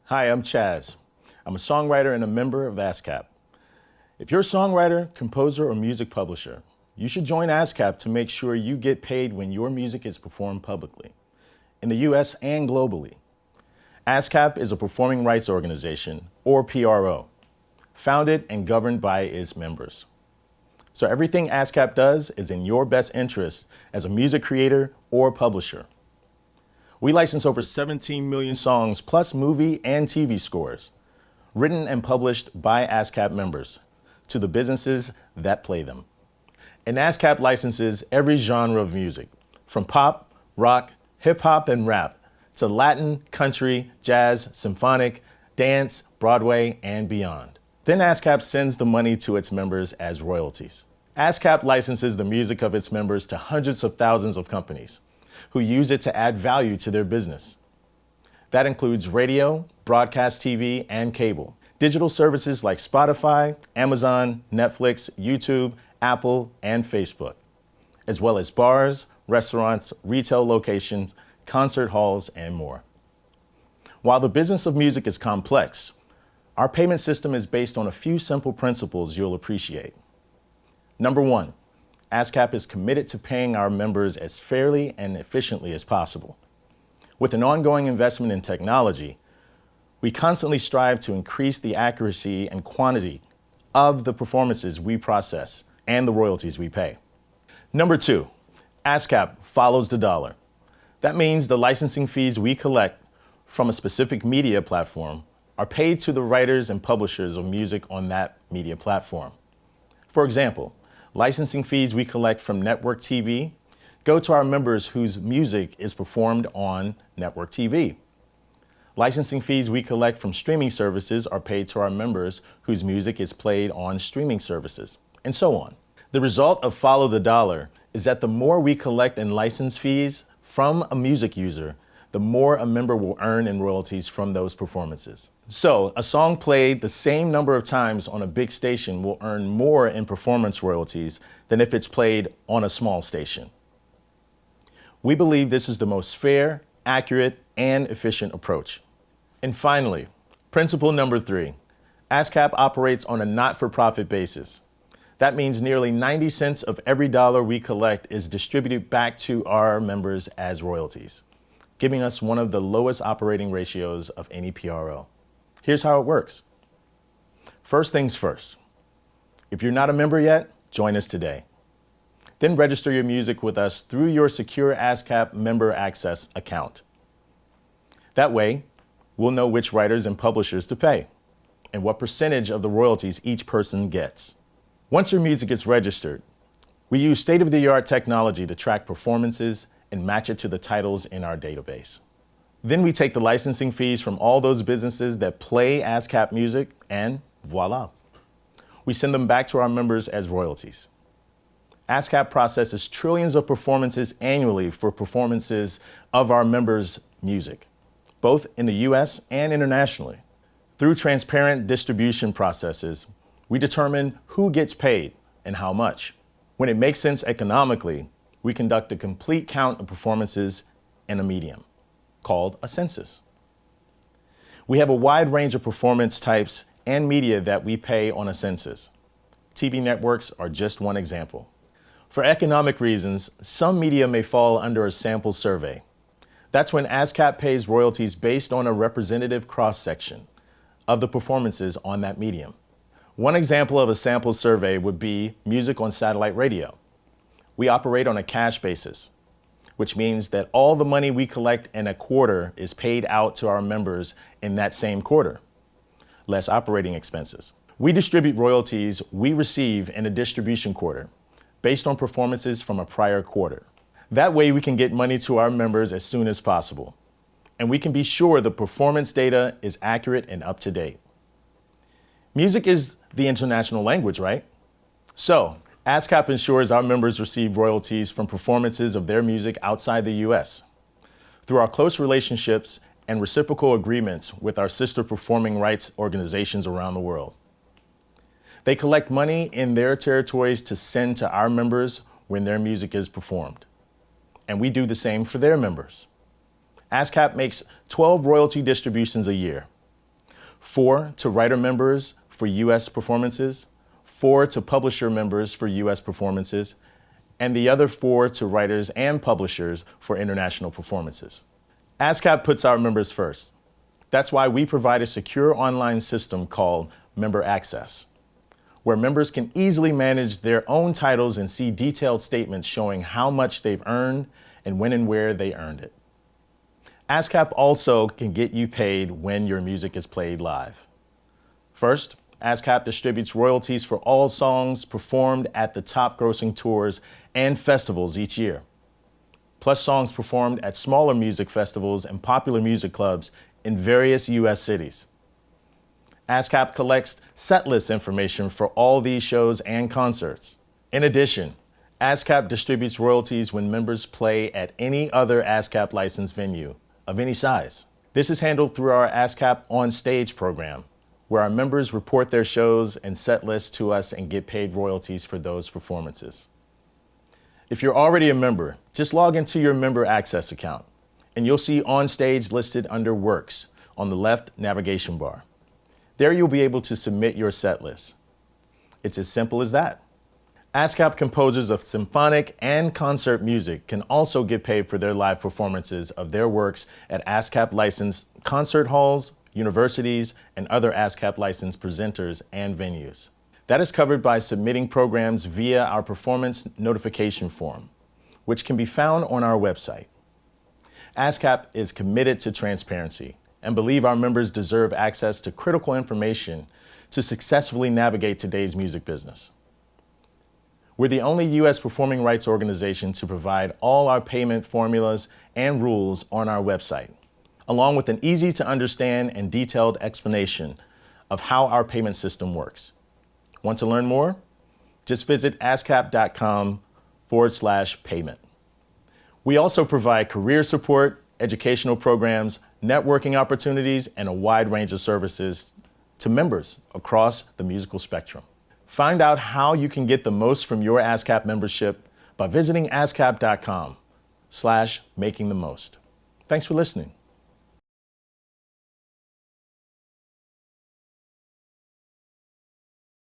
Hi, I'm Chaz. I'm a songwriter and a member of ASCAP. If you're a songwriter, composer, or music publisher, you should join ASCAP to make sure you get paid when your music is performed publicly, in the US and globally. ASCAP is a performing rights organization, or PRO, founded and governed by its members. So everything ASCAP does is in your best interest as a music creator or publisher. We license over 17 million songs plus movie and TV scores, written and published by ASCAP members, to the businesses that play them. And ASCAP licenses every genre of music, from pop, rock, hip hop, and rap, to Latin, country, jazz, symphonic, dance, Broadway, and beyond. Then ASCAP sends the money to its members as royalties. ASCAP licenses the music of its members to hundreds of thousands of companies who use it to add value to their business. That includes radio, broadcast TV, and cable, digital services like Spotify, Amazon, Netflix, YouTube, Apple, and Facebook, as well as bars, restaurants, retail locations, concert halls, and more. While the business of music is complex, our payment system is based on a few simple principles you'll appreciate. Number one, ASCAP is committed to paying our members as fairly and efficiently as possible. With an ongoing investment in technology, we constantly strive to increase the accuracy and quantity of the performances we process and the royalties we pay. Number two, ASCAP follows the dollar. That means the licensing fees we collect from a specific media platform are paid to the writers and publishers of music on that media platform. For example, licensing fees we collect from network TV go to our members whose music is performed on network TV. Licensing fees we collect from streaming services are paid to our members whose music is played on streaming services, and so on. The result of Follow the Dollar is that the more we collect in license fees from a music user, the more a member will earn in royalties from those performances. So, a song played the same number of times on a big station will earn more in performance royalties than if it's played on a small station. We believe this is the most fair, accurate, and efficient approach. And finally, principle number three, ASCAP operates on a not-for-profit basis. That means nearly 90 cents of every dollar we collect is distributed back to our members as royalties, giving us one of the lowest operating ratios of any PRO. Here's how it works. First things first. If you're not a member yet, join us today. Then register your music with us through your secure ASCAP member access account. That way, we'll know which writers and publishers to pay and what percentage of the royalties each person gets. Once your music is registered, we use state-of-the-art technology to track performances and match it to the titles in our database. Then we take the licensing fees from all those businesses that play ASCAP music and voila, we send them back to our members as royalties. ASCAP processes trillions of performances annually for performances of our members' music, both in the US and internationally. Through transparent distribution processes, we determine who gets paid and how much. When it makes sense economically, we conduct a complete count of performances in a medium, called a census. We have a wide range of performance types and media that we pay on a census. TV networks are just one example. For economic reasons, some media may fall under a sample survey. That's when ASCAP pays royalties based on a representative cross-section of the performances on that medium. One example of a sample survey would be music on satellite radio. We operate on a cash basis, which means that all the money we collect in a quarter is paid out to our members in that same quarter, less operating expenses. We distribute royalties we receive in a distribution quarter based on performances from a prior quarter. That way we can get money to our members as soon as possible, and we can be sure the performance data is accurate and up to date. Music is the international language, right? So, ASCAP ensures our members receive royalties from performances of their music outside the US. Through our close relationships and reciprocal agreements with our sister performing rights organizations around the world. They collect money in their territories to send to our members when their music is performed. And we do the same for their members. ASCAP makes 12 royalty distributions a year. 4 to writer members for U.S. performances, 4 to publisher members for U.S. performances, and the other 4 to writers and publishers for international performances. ASCAP puts our members first. That's why we provide a secure online system called Member Access, where members can easily manage their own titles and see detailed statements showing how much they've earned and when and where they earned it. ASCAP also can get you paid when your music is played live. First, ASCAP distributes royalties for all songs performed at the top grossing tours and festivals each year, plus songs performed at smaller music festivals and popular music clubs in various U.S. cities. ASCAP collects setlist information for all these shows and concerts. In addition, ASCAP distributes royalties when members play at any other ASCAP licensed venue of any size. This is handled through our ASCAP OnStage program, where our members report their shows and set lists to us and get paid royalties for those performances. If you're already a member, just log into your member access account and you'll see OnStage listed under Works on the left navigation bar. There you'll be able to submit your set list. It's as simple as that. ASCAP composers of symphonic and concert music can also get paid for their live performances of their works at ASCAP licensed concert halls, universities, and other ASCAP licensed presenters and venues. That is covered by submitting programs via our performance notification form, which can be found on our website. ASCAP is committed to transparency and believe our members deserve access to critical information to successfully navigate today's music business. We're the only U.S. performing rights organization to provide all our payment formulas and rules on our website, along with an easy to understand and detailed explanation of how our payment system works. Want to learn more? Just visit ascap.com/payment. We also provide career support, educational programs, networking opportunities, and a wide range of services to members across the musical spectrum. Find out how you can get the most from your ASCAP membership by visiting ascap.com/makingthemost. Thanks for listening.